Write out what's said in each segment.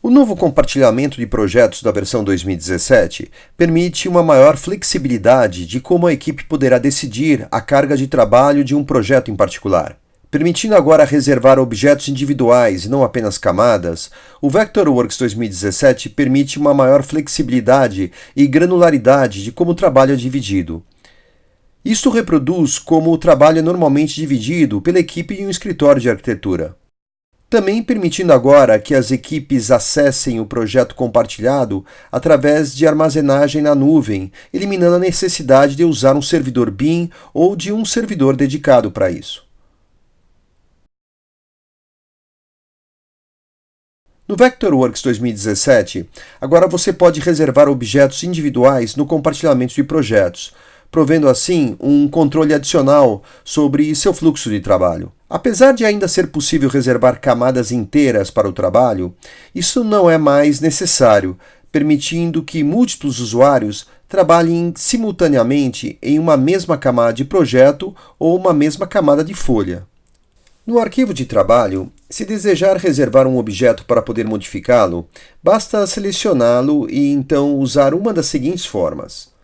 O novo compartilhamento de projetos da versão 2017 permite uma maior flexibilidade de como a equipe poderá decidir a carga de trabalho de um projeto em particular. Permitindo agora reservar objetos individuais e não apenas camadas, o Vectorworks 2017 permite uma maior flexibilidade e granularidade de como o trabalho é dividido. Isto reproduz como o trabalho é normalmente dividido pela equipe em um escritório de arquitetura. Também permitindo agora que as equipes acessem o projeto compartilhado através de armazenagem na nuvem, eliminando a necessidade de usar um servidor BIM ou de um servidor dedicado para isso. No Vectorworks 2017, agora você pode reservar objetos individuais no compartilhamento de projetos, provendo assim um controle adicional sobre seu fluxo de trabalho. Apesar de ainda ser possível reservar camadas inteiras para o trabalho, isso não é mais necessário, permitindo que múltiplos usuários trabalhem simultaneamente em uma mesma camada de projeto ou uma mesma camada de folha. No arquivo de trabalho, se desejar reservar um objeto para poder modificá-lo, basta selecioná-lo e então usar uma das seguintes formas.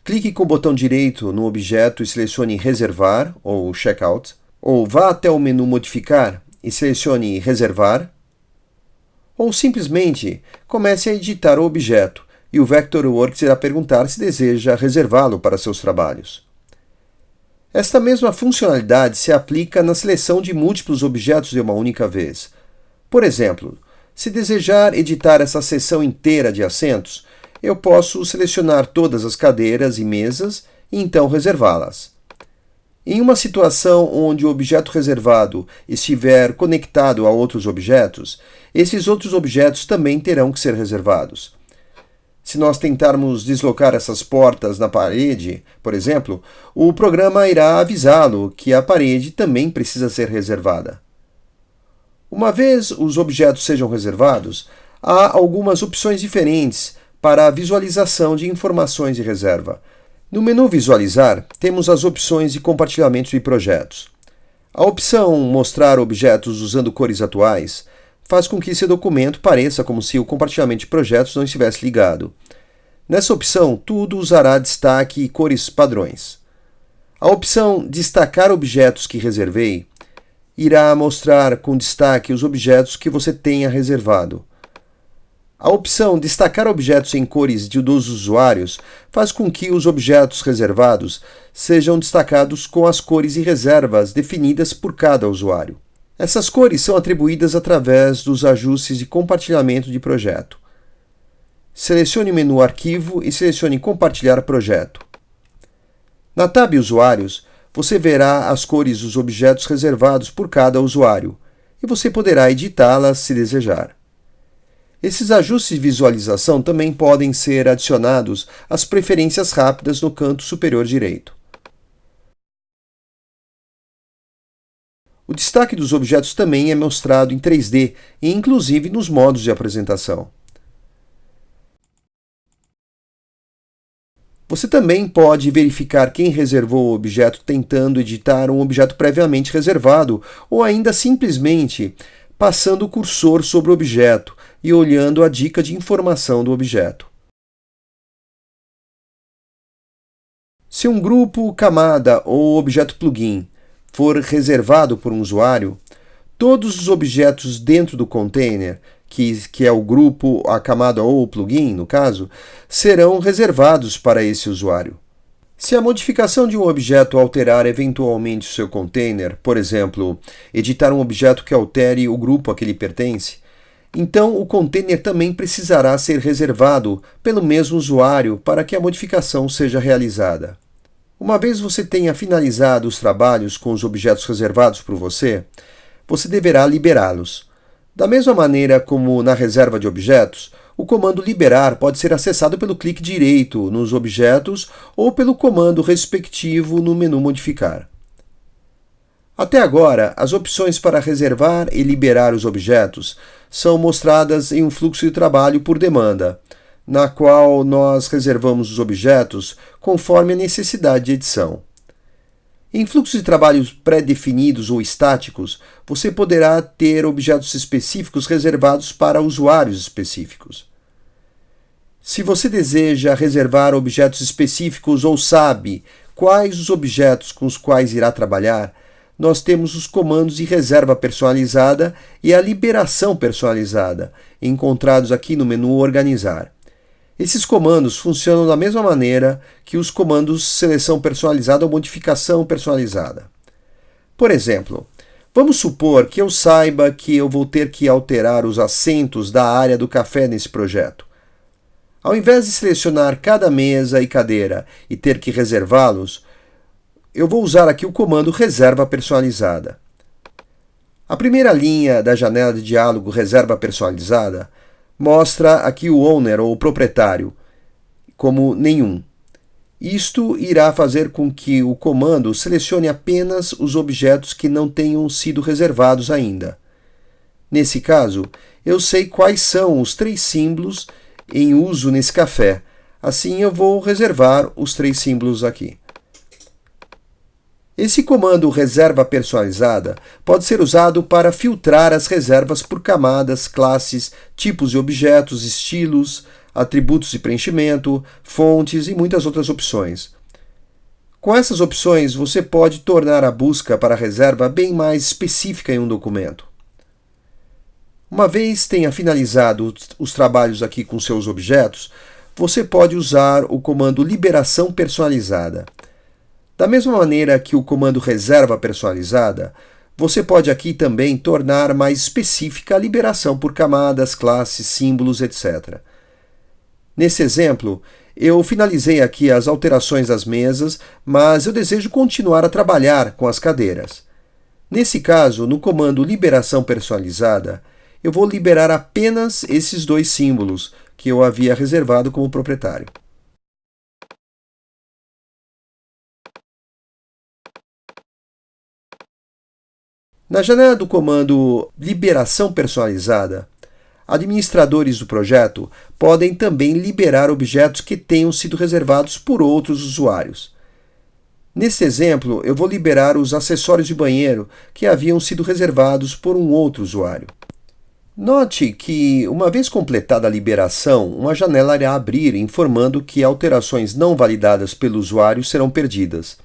Clique com o botão direito no objeto e selecione Reservar ou Checkout, ou vá até o menu Modificar e selecione Reservar, ou simplesmente comece a editar o objeto e o Vectorworks irá perguntar se deseja reservá-lo para seus trabalhos. Esta mesma funcionalidade se aplica na seleção de múltiplos objetos de uma única vez. Por exemplo, se desejar editar essa seção inteira de assentos, eu posso selecionar todas as cadeiras e mesas e então reservá-las. Em uma situação onde o objeto reservado estiver conectado a outros objetos, esses outros objetos também terão que ser reservados. Se nós tentarmos deslocar essas portas na parede, por exemplo, o programa irá avisá-lo que a parede também precisa ser reservada. Uma vez os objetos sejam reservados, há algumas opções diferentes para a visualização de informações de reserva. No menu Visualizar, temos as opções de compartilhamento de projetos. A opção Mostrar objetos usando cores atuais faz com que seu documento pareça como se o compartilhamento de projetos não estivesse ligado. Nessa opção, tudo usará destaque e cores padrões. A opção Destacar objetos que reservei irá mostrar com destaque os objetos que você tenha reservado. A opção Destacar objetos em cores dos usuários faz com que os objetos reservados sejam destacados com as cores e reservas definidas por cada usuário. Essas cores são atribuídas através dos ajustes de compartilhamento de projeto. Selecione o menu Arquivo e selecione Compartilhar projeto. Na tab Usuários, você verá as cores dos objetos reservados por cada usuário e você poderá editá-las se desejar. Esses ajustes de visualização também podem ser adicionados às preferências rápidas no canto superior direito. O destaque dos objetos também é mostrado em 3D e inclusive nos modos de apresentação. Você também pode verificar quem reservou o objeto tentando editar um objeto previamente reservado ou ainda simplesmente passando o cursor sobre o objeto e olhando a dica de informação do objeto. Se um grupo, camada ou objeto plugin for reservado por um usuário, todos os objetos dentro do container, que é o grupo, a camada ou o plugin, no caso, serão reservados para esse usuário. Se a modificação de um objeto alterar eventualmente o seu container, por exemplo, editar um objeto que altere o grupo a que ele pertence, então o container também precisará ser reservado pelo mesmo usuário para que a modificação seja realizada. Uma vez você tenha finalizado os trabalhos com os objetos reservados por você, você deverá liberá-los. Da mesma maneira como na reserva de objetos, o comando liberar pode ser acessado pelo clique direito nos objetos ou pelo comando respectivo no menu modificar. Até agora, as opções para reservar e liberar os objetos são mostradas em um fluxo de trabalho por demanda, na qual nós reservamos os objetos conforme a necessidade de edição. Em fluxos de trabalho pré-definidos ou estáticos, você poderá ter objetos específicos reservados para usuários específicos. Se você deseja reservar objetos específicos ou sabe quais os objetos com os quais irá trabalhar, nós temos os comandos de reserva personalizada e a liberação personalizada, encontrados aqui no menu Organizar. Esses comandos funcionam da mesma maneira que os comandos seleção personalizada ou modificação personalizada. Por exemplo, vamos supor que eu saiba que eu vou ter que alterar os assentos da área do café nesse projeto. Ao invés de selecionar cada mesa e cadeira e ter que reservá-los, eu vou usar aqui o comando reserva personalizada. A primeira linha da janela de diálogo reserva personalizada mostra aqui o owner ou o proprietário como nenhum. Isto irá fazer com que o comando selecione apenas os objetos que não tenham sido reservados ainda. Nesse caso, eu sei quais são os 3 símbolos em uso nesse café. Assim eu vou reservar os 3 símbolos aqui. Esse comando reserva personalizada pode ser usado para filtrar as reservas por camadas, classes, tipos de objetos, estilos, atributos de preenchimento, fontes e muitas outras opções. Com essas opções, você pode tornar a busca para a reserva bem mais específica em um documento. Uma vez tenha finalizado os trabalhos aqui com seus objetos, você pode usar o comando liberação personalizada. Da mesma maneira que o comando reserva personalizada, você pode aqui também tornar mais específica a liberação por camadas, classes, símbolos, etc. Nesse exemplo, eu finalizei aqui as alterações das mesas, mas eu desejo continuar a trabalhar com as cadeiras. Nesse caso, no comando liberação personalizada, eu vou liberar apenas esses 2 símbolos que eu havia reservado como proprietário. Na janela do comando Liberação Personalizada, administradores do projeto podem também liberar objetos que tenham sido reservados por outros usuários. Nesse exemplo, eu vou liberar os acessórios de banheiro que haviam sido reservados por um outro usuário. Note que, uma vez completada a liberação, uma janela irá abrir informando que alterações não validadas pelo usuário serão perdidas.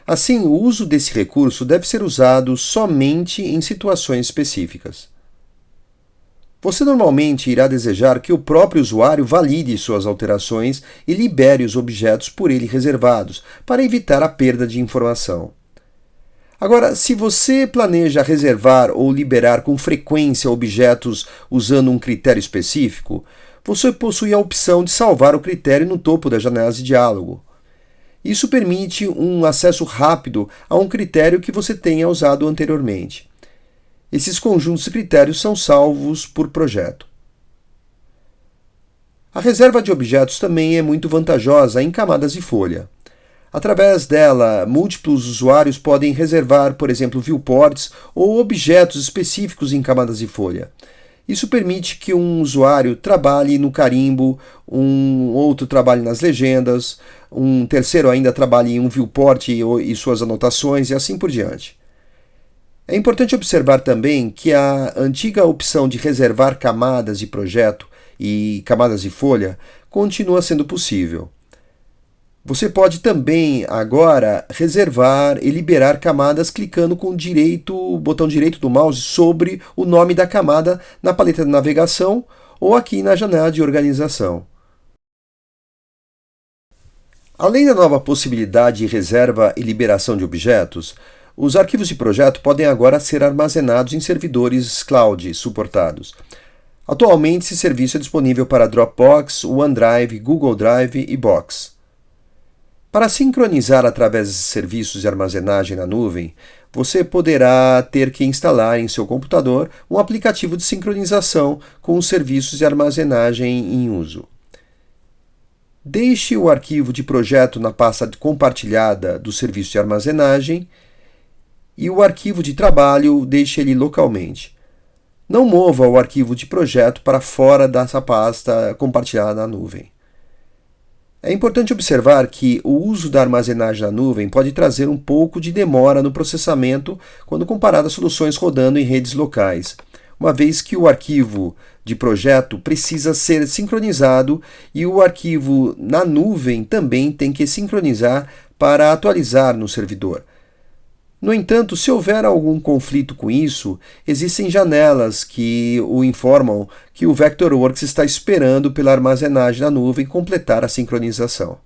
Assim, o uso desse recurso deve ser usado somente em situações específicas. Você normalmente irá desejar que o próprio usuário valide suas alterações e libere os objetos por ele reservados, para evitar a perda de informação. Agora, se você planeja reservar ou liberar com frequência objetos usando um critério específico, você possui a opção de salvar o critério no topo das janelas de diálogo. Isso permite um acesso rápido a um critério que você tenha usado anteriormente. Esses conjuntos de critérios são salvos por projeto. A reserva de objetos também é muito vantajosa em camadas de folha. Através dela, múltiplos usuários podem reservar, por exemplo, viewports ou objetos específicos em camadas de folha. Isso permite que um usuário trabalhe no carimbo, um outro trabalhe nas legendas, um terceiro ainda trabalhe em um viewport e suas anotações e assim por diante. É importante observar também que a antiga opção de reservar camadas de projeto e camadas de folha continua sendo possível. Você pode também agora reservar e liberar camadas clicando com o botão direito do mouse sobre o nome da camada na paleta de navegação ou aqui na janela de organização. Além da nova possibilidade de reserva e liberação de objetos, os arquivos de projeto podem agora ser armazenados em servidores cloud suportados. Atualmente, esse serviço é disponível para Dropbox, OneDrive, Google Drive e Box. Para sincronizar através desses serviços de armazenagem na nuvem, você poderá ter que instalar em seu computador um aplicativo de sincronização com os serviços de armazenagem em uso. Deixe o arquivo de projeto na pasta compartilhada do serviço de armazenagem e o arquivo de trabalho deixe ele localmente. Não mova o arquivo de projeto para fora dessa pasta compartilhada na nuvem. É importante observar que o uso da armazenagem na nuvem pode trazer um pouco de demora no processamento quando comparado a soluções rodando em redes locais, uma vez que o arquivo de projeto precisa ser sincronizado e o arquivo na nuvem também tem que sincronizar para atualizar no servidor. No entanto, se houver algum conflito com isso, existem janelas que o informam que o Vectorworks está esperando pela armazenagem na nuvem completar a sincronização.